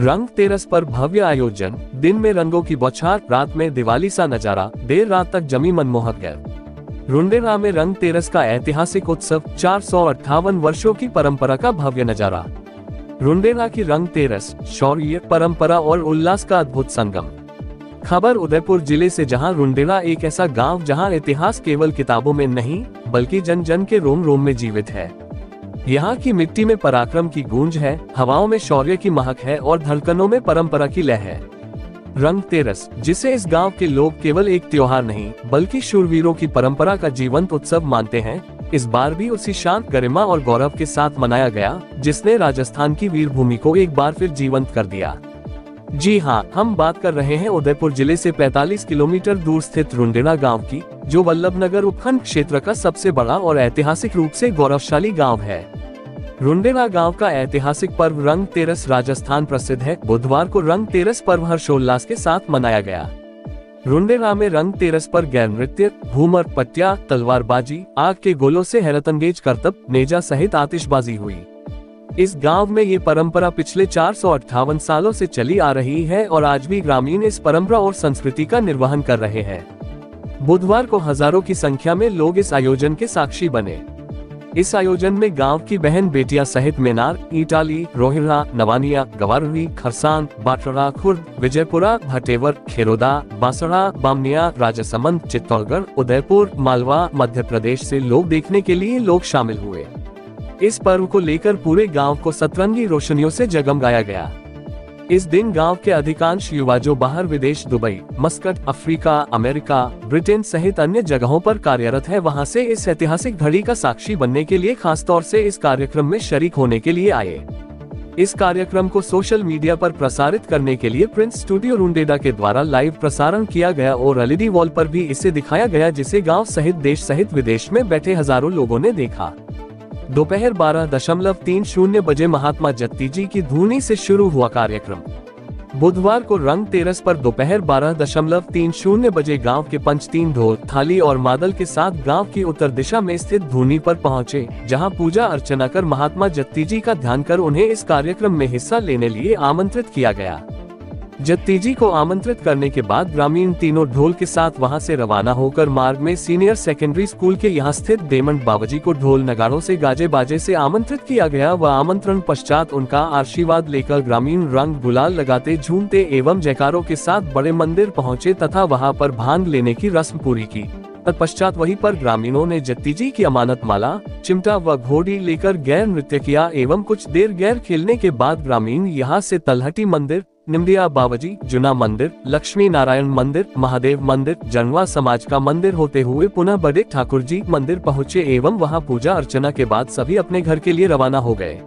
रंग तेरस पर भव्य आयोजन, दिन में रंगों की बौछार, रात में दिवाली सा नजारा, देर रात तक जमी मनमोहक गैर। रुंडेला में रंग तेरस का ऐतिहासिक उत्सव, 458 वर्षों की परंपरा का भव्य नजारा। रुंडेला की रंग तेरस शौर्य, परंपरा और उल्लास का अद्भुत संगम। खबर उदयपुर जिले से, जहां रुंडेला एक ऐसा गांव जहां इतिहास केवल किताबों में नहीं बल्कि जन जन के रोम रोम में जीवित है। यहाँ की मिट्टी में पराक्रम की गूंज है, हवाओं में शौर्य की महक है और धड़कनों में परंपरा की लय है। रंग तेरस, जिसे इस गांव के लोग केवल एक त्योहार नहीं बल्कि शूरवीरों की परंपरा का जीवंत उत्सव मानते हैं, इस बार भी उसी शांत, गरिमा और गौरव के साथ मनाया गया जिसने राजस्थान की वीरभूमि को एक बार फिर जीवंत कर दिया। जी हाँ, हम बात कर रहे हैं उदयपुर जिले से 45 किलोमीटर दूर स्थित रुंडेला गांव की, जो वल्लभनगर उपखंड क्षेत्र का सबसे बड़ा और ऐतिहासिक रूप से गौरवशाली गांव है। रुंडेला गांव का ऐतिहासिक पर्व रंग तेरस राजस्थान प्रसिद्ध है। बुधवार को रंग तेरस पर्व हर्षोल्लास के साथ मनाया गया। रुंडेला में रंग तेरस पर गैर नृत्य, घूमर, पट्टिया, तलवारबाजी, आग के गोलों से हैरतअंगेज करतब, नेजा सहित आतिशबाजी हुई। इस गांव में ये परंपरा पिछले 458 सालों से चली आ रही है और आज भी ग्रामीण इस परंपरा और संस्कृति का निर्वहन कर रहे हैं। बुधवार को हजारों की संख्या में लोग इस आयोजन के साक्षी बने। इस आयोजन में गांव की बहन बेटियां सहित मेनार, ईटाली, रोहिड़ा, नवानिया, गवारवी, खरसान, बाटरा, खुर्द, विजयपुरा, भटेवर, खेरोदा, बांसड़ा, बामनिया, राजसमंद, चित्तौड़गढ़, उदयपुर, मालवा, मध्य प्रदेश से लोग देखने के लिए लोग शामिल हुए। इस पर्व को लेकर पूरे गांव को सतरंगी रोशनियों से जगमगाया गया। इस दिन गांव के अधिकांश युवा जो बाहर विदेश, Dubai, Muscat, Africa, America, Britain सहित अन्य जगहों पर कार्यरत है, वहां से इस ऐतिहासिक घड़ी का साक्षी बनने के लिए खास तौर से इस कार्यक्रम में शरीक होने के लिए आए। इस कार्यक्रम को सोशल मीडिया पर प्रसारित करने के लिए प्रिंस स्टूडियो रुंडेला के द्वारा लाइव प्रसारण किया गया और एलईडी वॉल पर भी इसे दिखाया गया, जिसे गाँव सहित देश सहित विदेश में बैठे हजारों लोगों ने देखा। दोपहर 12:30 बजे महात्मा जत्ती जी की धूनी से शुरू हुआ कार्यक्रम। बुधवार को रंग तेरस पर दोपहर 12:30 बजे गांव के पंच तीन ढोल, थाली और मादल के साथ गांव की उत्तर दिशा में स्थित धूनी पर पहुंचे, जहां पूजा अर्चना कर महात्मा जत्ती जी का ध्यान कर उन्हें इस कार्यक्रम में हिस्सा लेने लिए आमंत्रित किया गया। जत्ती जी को आमंत्रित करने के बाद ग्रामीण तीनों ढोल के साथ वहां से रवाना होकर मार्ग में सीनियर सेकेंडरी स्कूल के यहां स्थित देमंड बाबाजी को ढोल नगाड़ों से गाजे बाजे से आमंत्रित किया गया व आमंत्रण पश्चात उनका आशीर्वाद लेकर ग्रामीण रंग गुलाल लगाते, झूमते एवं जयकारों के साथ बड़े मंदिर पहुंचे तथा वहां पर भांग लेने की रस्म पूरी की। तत्पश्चात वहीं पर ग्रामीणों ने जत्ती जी की अमानत माला, चिमटा व घोड़ी लेकर गैर नृत्य किया एवं कुछ देर गैर खेलने के बाद ग्रामीण यहाँ से तलहटी मंदिर, निमडिया बाबाजी, जुना मंदिर, लक्ष्मी नारायण मंदिर, महादेव मंदिर, जनवा समाज का मंदिर होते हुए पुनः बड़े ठाकुर जी मंदिर पहुँचे एवं वहां पूजा अर्चना के बाद सभी अपने घर के लिए रवाना हो गए।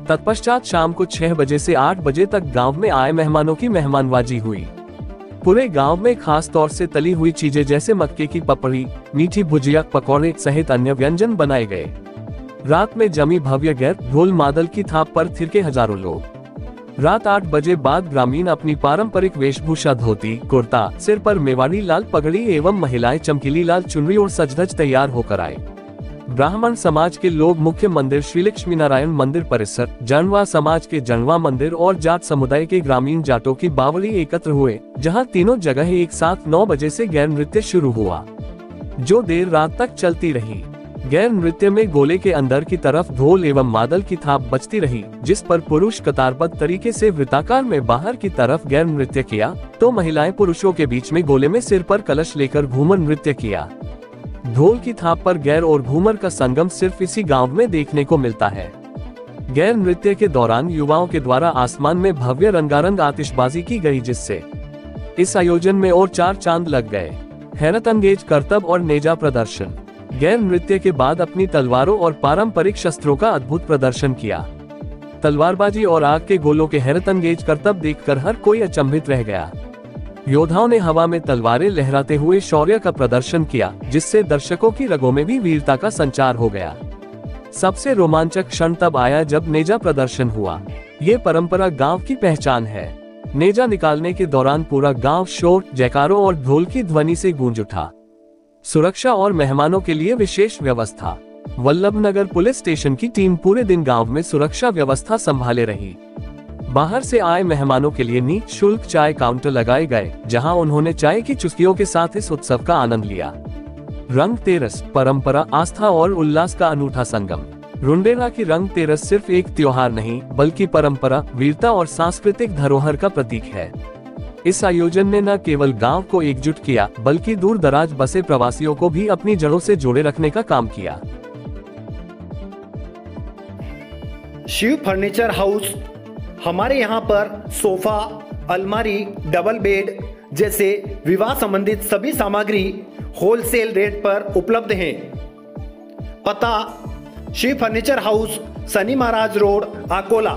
तत्पश्चात शाम को 6 बजे से 8 बजे तक गाँव में आए मेहमानों की मेहमानबाजी हुई। पूरे गांव में खास तौर से तली हुई चीजें जैसे मक्के की पपड़ी, मीठी भुजिया, पकौड़े सहित अन्य व्यंजन बनाए गए। रात में जमी भव्य गैर, ढोल मादल की थाप पर थिरके हजारों लोग। रात 8 बजे बाद ग्रामीण अपनी पारंपरिक वेशभूषा, धोती, कुर्ता, सिर पर मेवाड़ी लाल पगड़ी एवं महिलाएं चमकीली लाल चुनरी और सजधज तैयार होकर आए। ब्राह्मण समाज के लोग मुख्य मंदिर श्री लक्ष्मी नारायण मंदिर परिसर, जनवा समाज के जनवा मंदिर और जाट समुदाय के ग्रामीण जाटों की बावड़ी एकत्र हुए, जहां तीनों जगह एक साथ 9 बजे से गैर नृत्य शुरू हुआ, जो देर रात तक चलती रही। गैर नृत्य में गोले के अंदर की तरफ ढोल एवं मादल की थाप बजती रही, जिस पर पुरुष कतारबद्ध तरीके से वृत्ताकार में बाहर की तरफ गैर नृत्य किया, तो महिलाएं पुरुषों के बीच में गोले में सिर पर कलश लेकर घूमर नृत्य किया। ढोल की थाप पर गैर और घूमर का संगम सिर्फ इसी गांव में देखने को मिलता है। गैर नृत्य के दौरान युवाओं के द्वारा आसमान में भव्य रंगारंग आतिशबाजी की गई, जिससे इस आयोजन में और 4 चांद लग गए। हैरतअंगेज करतब और नेजा प्रदर्शन। गैर नृत्य के बाद अपनी तलवारों और पारंपरिक शस्त्रों का अद्भुत प्रदर्शन किया। तलवारबाजी और आग के गोलों के हैरतअंगेज करतब देखकर हर कोई अचंभित रह गया। योद्धाओं ने हवा में तलवारें लहराते हुए शौर्य का प्रदर्शन किया, जिससे दर्शकों की रगों में भी वीरता का संचार हो गया। सबसे रोमांचक क्षण तब आया जब नेजा प्रदर्शन हुआ। ये परंपरा गांव की पहचान है। नेजा निकालने के दौरान पूरा गांव शोर, जयकारों और ढोल की ध्वनि से गूंज उठा। सुरक्षा और मेहमानों के लिए विशेष व्यवस्था। वल्लभनगर पुलिस स्टेशन की टीम पूरे दिन गांव में सुरक्षा व्यवस्था संभाले रही। बाहर से आए मेहमानों के लिए निःशुल्क चाय काउंटर लगाए गए, जहां उन्होंने चाय की चुस्कियों के साथ इस उत्सव का आनंद लिया। रंग तेरस, परंपरा, आस्था और उल्लास का अनूठा संगम। रुंडेला की रंग तेरस सिर्फ एक त्योहार नहीं, बल्कि परंपरा, वीरता और सांस्कृतिक धरोहर का प्रतीक है। इस आयोजन ने न केवल गांव को एकजुट किया, बल्कि दूर दराज बसे प्रवासियों को भी अपनी जड़ों से जोड़े रखने का काम किया। शिव फर्नीचर हाउस, हमारे यहाँ पर सोफा, अलमारी, डबल बेड जैसे विवाह संबंधित सभी सामग्री होलसेल रेट पर उपलब्ध हैं। पता: शिव फर्नीचर हाउस, शनि महाराज रोड, अकोला।